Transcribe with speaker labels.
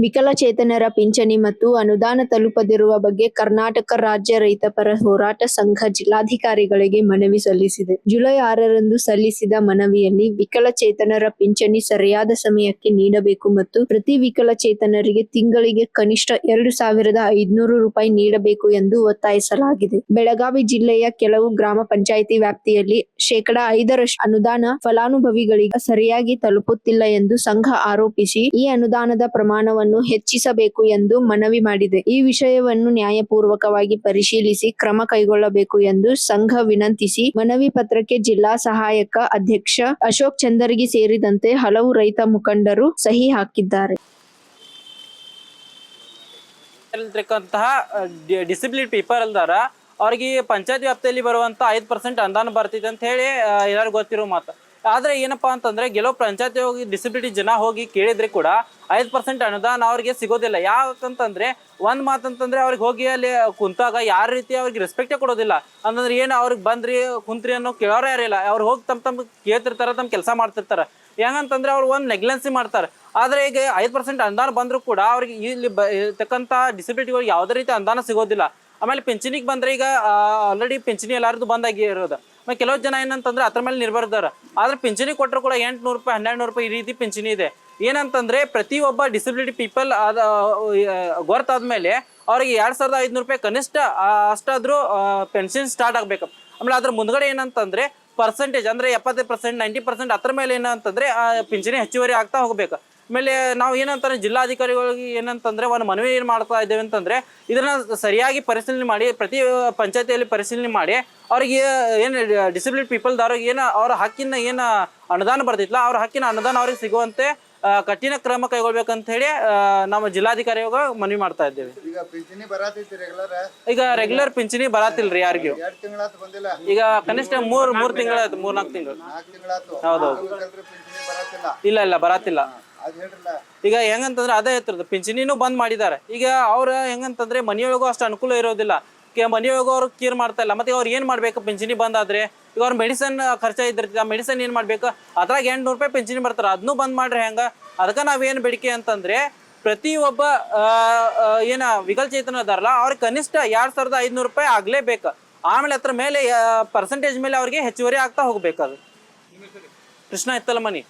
Speaker 1: ವಿಕಲಚೇತನರ ಪಿಂಚಣಿ ಮತ್ತು ಅನುದಾನ ತಲುಪದಿರುವ ಬಗ್ಗೆ ಕರ್ನಾಟಕ ರಾಜ್ಯ ರೈತಪರ ಹೋರಾಟ ಸಂಘ ಜಿಲ್ಲಾಧಿಕಾರಿಗಳಿಗೆ ಮನವಿ ಸಲ್ಲಿಸಿದೆ. ಜುಲೈ 6ರಂದು ಸಲ್ಲಿಸಿದ ಮನವಿಯಲ್ಲಿ ವಿಕಲಚೇತನರ ಪಿಂಚಣಿ ಸರಿಯಾದ ಸಮಯಕ್ಕೆ ನೀಡಬೇಕು ಮತ್ತು ಪ್ರತಿ ವಿಕಲಚೇತನರಿಗೆ ತಿಂಗಳಿಗೆ ಕನಿಷ್ಠ 2,500 ರೂಪಾಯಿ ನೀಡಬೇಕು ಎಂದು ಒತ್ತಾಯಿಸಲಾಗಿದೆ. ಬೆಳಗಾವಿ ಜಿಲ್ಲೆಯ ಕೆಲವು ಗ್ರಾಮ ಪಂಚಾಯಿತಿ ವ್ಯಾಪ್ತಿಯಲ್ಲಿ 5% ಅನುದಾನ ಫಲಾನುಭವಿಗಳಿಗೆ ಸರಿಯಾಗಿ ತಲುಪುತ್ತಿಲ್ಲ ಎಂದು ಸಂಘ ಆರೋಪಿಸಿ ಈ ಅನುದಾನದ ಪ್ರಮಾಣವನ್ನು ಹೆಚ್ಚಿಸಬೇಕು ಎಂದು ಮನವಿ ಮಾಡಿದೆ. ಈ ವಿಷಯವನ್ನು ನ್ಯಾಯಪೂರ್ವಕವಾಗಿ ಪರಿಶೀಲಿಸಿ ಕ್ರಮ ಕೈಗೊಳ್ಳಬೇಕು ಎಂದು ಸಂಘ ವಿನಂತಿಸಿ ಮನವಿ ಪತ್ರಕ್ಕೆ ಜಿಲ್ಲಾ ಸಹಾಯಕ ಅಧ್ಯಕ್ಷ ಅಶೋಕ್ ಚಂದರ್ಗಿ ಸೇರಿದಂತೆ ಹಲವು ರೈತ ಮುಖಂಡರು ಸಹಿ ಹಾಕಿದ್ದಾರೆ.
Speaker 2: ಡಿಸಬಿಲಿಟಿ ಪೀಪಲ್ ಅಲ್ದಾರ ಅವ್ರಿಗೆ ಪಂಚಾಯತ್ ವ್ಯಾಪ್ತಿಯಲ್ಲಿ ಬರುವಂತ 5% ಅನುದಾನ ಬರ್ತಿದೆ ಅಂತ ಹೇಳಿ ಎಲ್ಲರಿಗೂ ಗೊತ್ತಿರೋ ಮಾತು. ಆದ್ರೆ ಏನಪ್ಪಾ ಅಂತಂದ್ರೆ ಕೆಲವು ಪಂಚಾಯತ್ ಹೋಗಿ ಡಿಸಬಿಲಿಟಿ ಜನ ಹೋಗಿ ಕೇಳಿದ್ರೆ ಕೂಡ 5% ಅನುದಾನ ಅವ್ರಿಗೆ ಸಿಗೋದಿಲ್ಲ. ಯಾಕಂತಂದ್ರೆ ಒಂದ್ ಮಾತಂತಂದ್ರೆ ಅವ್ರಿಗೆ ಹೋಗಿ ಅಲ್ಲಿ ಕುಂತಾಗ ಯಾರ ರೀತಿ ಅವ್ರಿಗೆ ರೆಸ್ಪೆಕ್ಟೇ ಕೊಡೋದಿಲ್ಲ. ಅಂತಂದ್ರೆ ಏನು ಅವ್ರಿಗೆ ಬಂದ್ರಿ ಕುಂತ್ರಿ ಅನ್ನೋ ಕೇಳೋರು ಯಾರಿಲ್ಲ. ಅವ್ರು ಹೋಗಿ ತಮ್ಮ ಕೇಳ್ತಿರ್ತಾರ, ತಮ್ಮ ಕೆಲಸ ಮಾಡ್ತಿರ್ತಾರ. ಹೆಂಗಂತಂದ್ರೆ ಅವ್ರು ಒಂದು ನೆಗ್ಲೆನ್ಸಿ ಮಾಡ್ತಾರೆ. ಆದ್ರೆ ಈಗ 5% ಅನುದಾನ ಬಂದ್ರು ಕೂಡ ಅವ್ರಿಗೆ ಇಲ್ಲಿ ಇರ್ತಕ್ಕಂಥ ಡಿಸಬಿಲಿಟಿಗಳಿಗೆ ಯಾವುದೇ ರೀತಿ ಅನುದಾನ ಸಿಗೋದಿಲ್ಲ. ಆಮೇಲೆ ಪಿಂಚಣಿಗೆ ಬಂದ್ರೆ ಈಗ ಆಲ್ರೆಡಿ ಪಿಂಚಣಿ ಎಲ್ಲಾರ್ದು ಬಂದಾಗಿರೋದು. ಆಮೇಲೆ ಕೆಲವು ಜನ ಏನಂತಂದ್ರೆ ಅದ್ರ ಮೇಲೆ ನಿರ್ಭರದಾರ. ಆದ್ರೆ ಪಿಂಚಣಿ ಕೊಟ್ಟರು ಕೂಡ 800 ರೂಪಾಯಿ 1200 ರೂಪಾಯಿ ಈ ರೀತಿ ಪಿಂಚಣಿ ಇದೆ. ಏನಂತಂದ್ರೆ ಪ್ರತಿಯೊಬ್ಬ ಡಿಸಬಿಲಿಟಿ ಪೀಪಲ್ ಗೊತ್ತಾದ್ಮೇಲೆ ಅವ್ರಿಗೆ 2,500 ರೂಪಾಯಿ ಕನಿಷ್ಠ ಅಷ್ಟಾದ್ರೂ ಪೆನ್ಷನ್ ಸ್ಟಾರ್ಟ್ ಆಗ್ಬೇಕು. ಆಮೇಲೆ ಅದ್ರ ಮುಂದ್ಗಡೆ ಏನಂತಂದ್ರೆ ಪರ್ಸೆಂಟೇಜ್ ಅಂದ್ರೆ 70% 90% ಅದ್ರ ಮೇಲೆ ಏನಂತಂದ್ರೆ ಪಿಂಚಣಿ ಹೆಚ್ಚುವರಿ ಆಗ್ತಾ ಹೋಗ್ಬೇಕು. ಆಮೇಲೆ ನಾವು ಏನಂತಾರೆ ಜಿಲ್ಲಾಧಿಕಾರಿಗಳಿಗೆ ಏನಂತಂದ್ರೆ ಒಂದು ಮನವಿ ಏನು ಮಾಡ್ತಾ ಇದ್ದೇವೆ ಅಂತಂದ್ರೆ ಇದನ್ನ ಸರಿಯಾಗಿ ಪರಿಶೀಲನೆ ಮಾಡಿ ಪ್ರತಿ ಪಂಚಾಯತಿಯಲ್ಲಿ ಪರಿಶೀಲನೆ ಮಾಡಿ ಅವ್ರಿಗೆ ಏನು ಡಿಸಬಿಲಿಟಿ ಪೀಪಲ್ದವ್ರಿಗೆ ಏನು ಅವ್ರ ಹಕ್ಕಿನ ಏನು ಅನುದಾನ ಬರ್ತಿತ್ತಲ್ಲ ಅವ್ರ ಹಕ್ಕಿನ ಅನುದಾನ ಅವ್ರಿಗೆ ಸಿಗುವಂತೆ ಕಠಿಣ ಕ್ರಮ ಕೈಗೊಳ್ಬೇಕಂತ ಹೇಳಿ ನಮ್ಮ ಜಿಲ್ಲಾಧಿಕಾರಿಯಾಗ ಮನವಿ ಮಾಡ್ತಾ ಇದ್ದೇವೆ. ಈಗ ರೆಗ್ಯುಲರ್ ಪಿಂಚಣಿ ಬರತ್ತಿಲ್ರಿ ಯಾರಿಗೂ. ಈಗ ಕನಿಷ್ಠ 3 ತಿಂಗಳಾಯ್ತು, 3-4 ತಿಂಗಳು. ಹೌದೌದು, ಇಲ್ಲ ಬರತ್ತಿಲ್ಲ. ಈಗ ಹೆಂಗಂತಂದ್ರೆ ಅದೇ ಇರ್ತದೆ, ಪಿಂಚಣಿನೂ ಬಂದ್ ಮಾಡಿದ್ದಾರೆ. ಈಗ ಅವ್ರ ಹೆಂಗಂತಂದ್ರೆ ಮನೆಯೊಳಗೂ ಅಷ್ಟು ಅನುಕೂಲ ಇರೋದಿಲ್ಲ. ಮನೆಯೊಳಗೂ ಅವ್ರು ಕೇರ್ ಮಾಡ್ತಾ ಇಲ್ಲ. ಮತ್ತೆ ಅವ್ರು ಏನ್ ಮಾಡ್ಬೇಕು ಪಿಂಚಣಿ ಬಂದಾದ್ರೆ ಈಗ ಅವ್ರ ಮೆಡಿಸನ್ ಖರ್ಚ ಇದ್ದಿರ್ತದೆ. ಆ ಮೆಡಿಸನ್ ಏನ್ ಮಾಡ್ಬೇಕು, ಅದ್ರಾಗ 800 ರೂಪಾಯಿ ಪಿಂಚಣಿ ಬರ್ತಾರೆ, ಅದನ್ನೂ ಬಂದ್ ಮಾಡ್ರಿ ಹೆಂಗ. ಅದಕ್ಕೆ ನಾವೇನ್ ಬೇಡಿಕೆ ಅಂತಂದ್ರೆ ಪ್ರತಿಯೊಬ್ಬ ಏನ ವಿಕಲಚೇತನ ಅದಾರಲ್ಲ ಅವ್ರಿಗೆ ಕನಿಷ್ಠ 2,500 ರೂಪಾಯಿ ಆಗ್ಲೇಬೇಕು. ಆಮೇಲೆ ಅದ್ರ ಮೇಲೆ ಪರ್ಸೆಂಟೇಜ್ ಮೇಲೆ ಅವ್ರಿಗೆ ಹೆಚ್ಚುವರಿ ಆಗ್ತಾ ಹೋಗ್ಬೇಕು. ಅದು ಕೃಷ್ಣ ಇತ್ತಲ ಮನಿ.